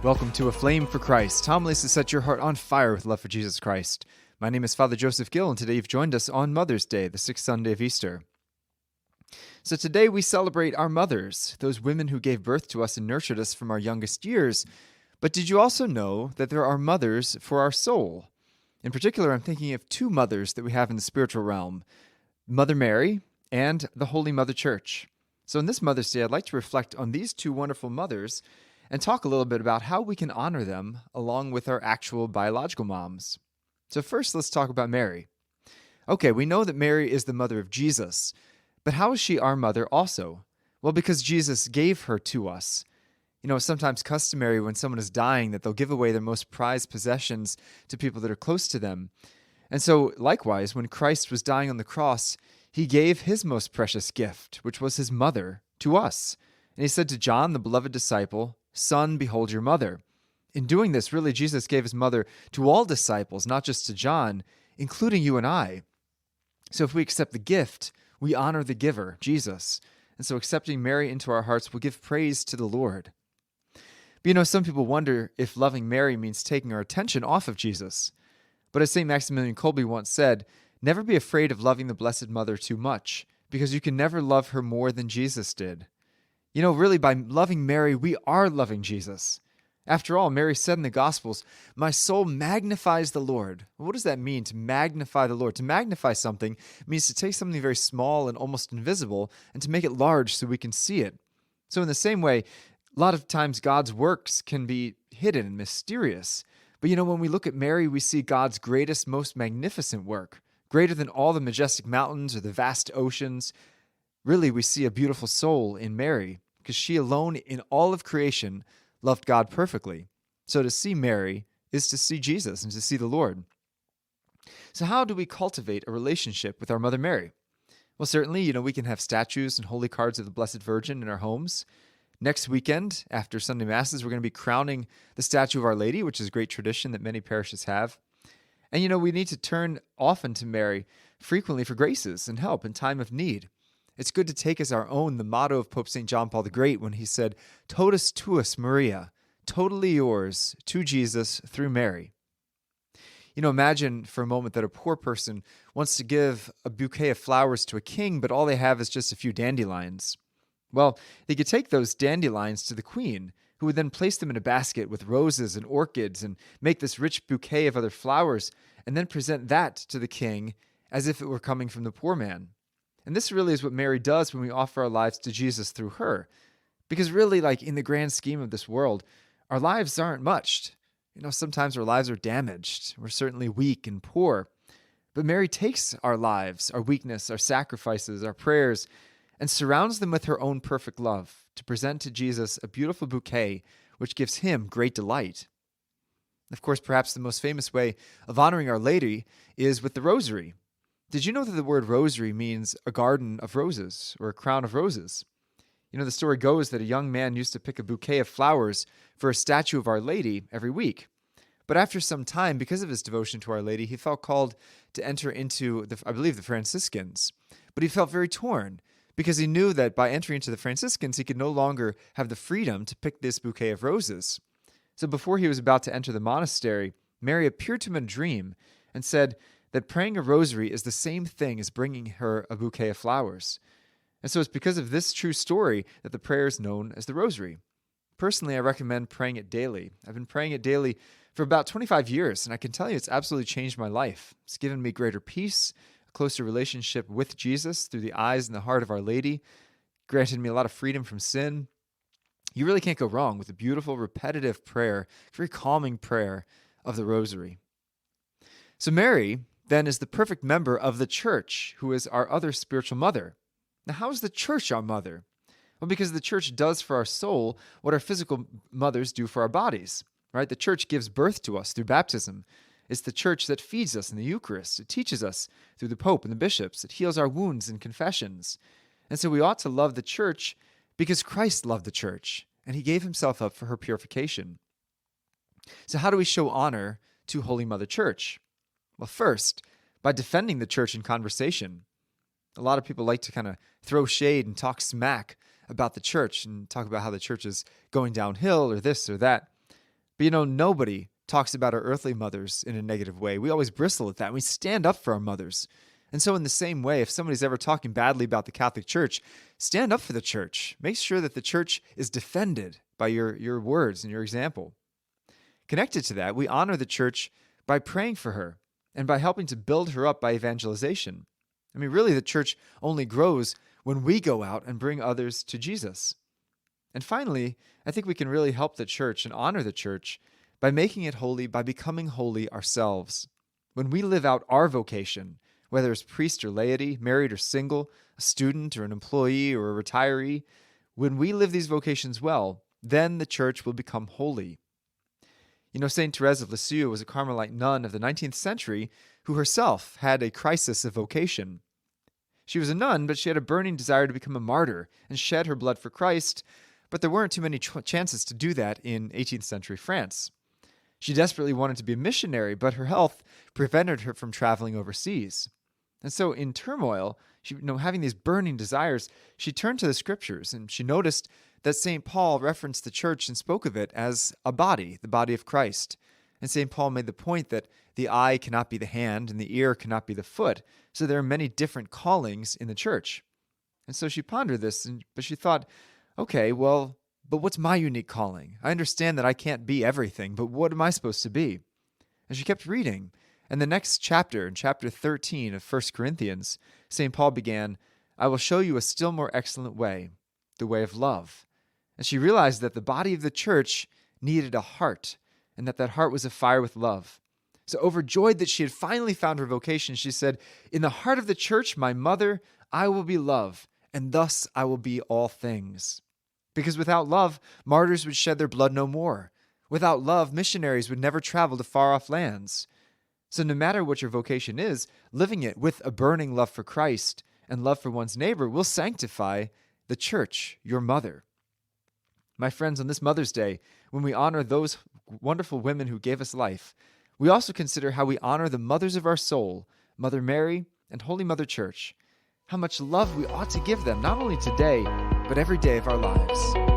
Welcome to Aflame for Christ, homilies to set your heart on fire with love for Jesus Christ. My name is Father Joseph Gill, and today you've joined us on Mother's Day, the sixth Sunday of Easter. So today we celebrate our mothers, those women who gave birth to us and nurtured us from our youngest years. But did you also know that there are mothers for our soul? In particular, I'm thinking of two mothers that we have in the spiritual realm, Mother Mary and the Holy Mother Church. So on this Mother's Day, I'd like to reflect on these two wonderful mothers and talk a little bit about how we can honor them along with our actual biological moms. So first, let's talk about Mary. Okay, we know that Mary is the mother of Jesus, but how is she our mother also? Well, because Jesus gave her to us. You know, it's sometimes customary when someone is dying that they'll give away their most prized possessions to people that are close to them. And so, likewise, when Christ was dying on the cross, he gave his most precious gift, which was his mother, to us. And he said to John, the beloved disciple, "Son, behold your mother." In doing this, really, Jesus gave his mother to all disciples, not just to John, including you and I. So if we accept the gift, we honor the giver, Jesus. And so accepting Mary into our hearts will give praise to the Lord. But you know, some people wonder if loving Mary means taking our attention off of Jesus. But as St. Maximilian Kolbe once said, never be afraid of loving the Blessed Mother too much, because you can never love her more than Jesus did. You know, really, by loving Mary, we are loving Jesus. After all, Mary said in the Gospels, "My soul magnifies the Lord." Well, what does that mean, to magnify the Lord? To magnify something means to take something very small and almost invisible and to make it large so we can see it. So in the same way, a lot of times God's works can be hidden and mysterious. But you know, when we look at Mary, we see God's greatest, most magnificent work, greater than all the majestic mountains or the vast oceans. Really, we see a beautiful soul in Mary, because she alone in all of creation loved God perfectly. So to see Mary is to see Jesus and to see the Lord. So how do we cultivate a relationship with our Mother Mary? Well, certainly, you know, we can have statues and holy cards of the Blessed Virgin in our homes. Next weekend, after Sunday Masses, we're going to be crowning the statue of Our Lady, which is a great tradition that many parishes have. And, you know, we need to turn often to Mary frequently for graces and help in time of need. It's good to take as our own the motto of Pope St. John Paul the Great when he said, "Totus tuus, Maria," totally yours, to Jesus, through Mary. You know, imagine for a moment that a poor person wants to give a bouquet of flowers to a king, but all they have is just a few dandelions. Well, they could take those dandelions to the queen, who would then place them in a basket with roses and orchids and make this rich bouquet of other flowers, and then present that to the king as if it were coming from the poor man. And this really is what Mary does when we offer our lives to Jesus through her. Because really, like in the grand scheme of this world, our lives aren't much. You know, sometimes our lives are damaged. We're certainly weak and poor. But Mary takes our lives, our weakness, our sacrifices, our prayers, and surrounds them with her own perfect love to present to Jesus a beautiful bouquet which gives him great delight. Of course, perhaps the most famous way of honoring Our Lady is with the Rosary. Did you know that the word rosary means a garden of roses or a crown of roses? You know, the story goes that a young man used to pick a bouquet of flowers for a statue of Our Lady every week. But after some time, because of his devotion to Our Lady, he felt called to enter into, I believe, the Franciscans. But he felt very torn because he knew that by entering into the Franciscans, he could no longer have the freedom to pick this bouquet of roses. So before he was about to enter the monastery, Mary appeared to him in a dream and said that praying a rosary is the same thing as bringing her a bouquet of flowers. And so it's because of this true story that the prayer is known as the Rosary. Personally, I recommend praying it daily. I've been praying it daily for about 25 years, and I can tell you it's absolutely changed my life. It's given me greater peace, a closer relationship with Jesus through the eyes and the heart of Our Lady, granted me a lot of freedom from sin. You really can't go wrong with a beautiful, repetitive prayer, very calming prayer of the Rosary. So Mary then is the perfect member of the Church, who is our other spiritual mother. Now, how is the Church our mother? Well, because the Church does for our soul what our physical mothers do for our bodies, right? The Church gives birth to us through baptism. It's the Church that feeds us in the Eucharist. It teaches us through the Pope and the bishops. It heals our wounds in confessions. And so we ought to love the Church because Christ loved the Church, and he gave himself up for her purification. So how do we show honor to Holy Mother Church? Well, first, by defending the Church in conversation. A lot of people like to kind of throw shade and talk smack about the Church and talk about how the Church is going downhill or this or that. But nobody talks about our earthly mothers in a negative way. We always bristle at that. We stand up for our mothers. And so in the same way, if somebody's ever talking badly about the Catholic Church, stand up for the church. Make sure that the church is defended by your words and your example. Connected to that, we honor the church by praying for her and by helping to build her up by evangelization. Really, the church only grows when we go out and bring others to Jesus. And finally, I think we can really help the church and honor the church by making it holy, by becoming holy ourselves. When we live out our vocation, whether as priest or laity, married or single, a student or an employee or a retiree, when we live these vocations well, then the church will become holy. St. Therese of Lisieux was a Carmelite nun of the 19th century who herself had a crisis of vocation. She was a nun, but she had a burning desire to become a martyr and shed her blood for Christ, but there weren't too many chances to do that in 18th century France. She desperately wanted to be a missionary, but her health prevented her from traveling overseas. And so in turmoil, having these burning desires, she turned to the scriptures and she noticed that St. Paul referenced the church and spoke of it as a body, the body of Christ. And St. Paul made the point that the eye cannot be the hand and the ear cannot be the foot. So there are many different callings in the church. And so she pondered this, but she thought, okay, well, but what's my unique calling? I understand that I can't be everything, but what am I supposed to be? And she kept reading. And the next chapter, in chapter 13 of 1 Corinthians, St. Paul began, I will show you a still more excellent way, the way of love. And she realized that the body of the church needed a heart, and that heart was afire with love. So overjoyed that she had finally found her vocation, she said, in the heart of the church, my mother, I will be love, and thus I will be all things. Because without love, martyrs would shed their blood no more. Without love, missionaries would never travel to far-off lands. So no matter what your vocation is, living it with a burning love for Christ and love for one's neighbor will sanctify the church, your mother. My friends, on this Mother's Day, when we honor those wonderful women who gave us life, we also consider how we honor the mothers of our soul, Mother Mary and Holy Mother Church, how much love we ought to give them, not only today, but every day of our lives.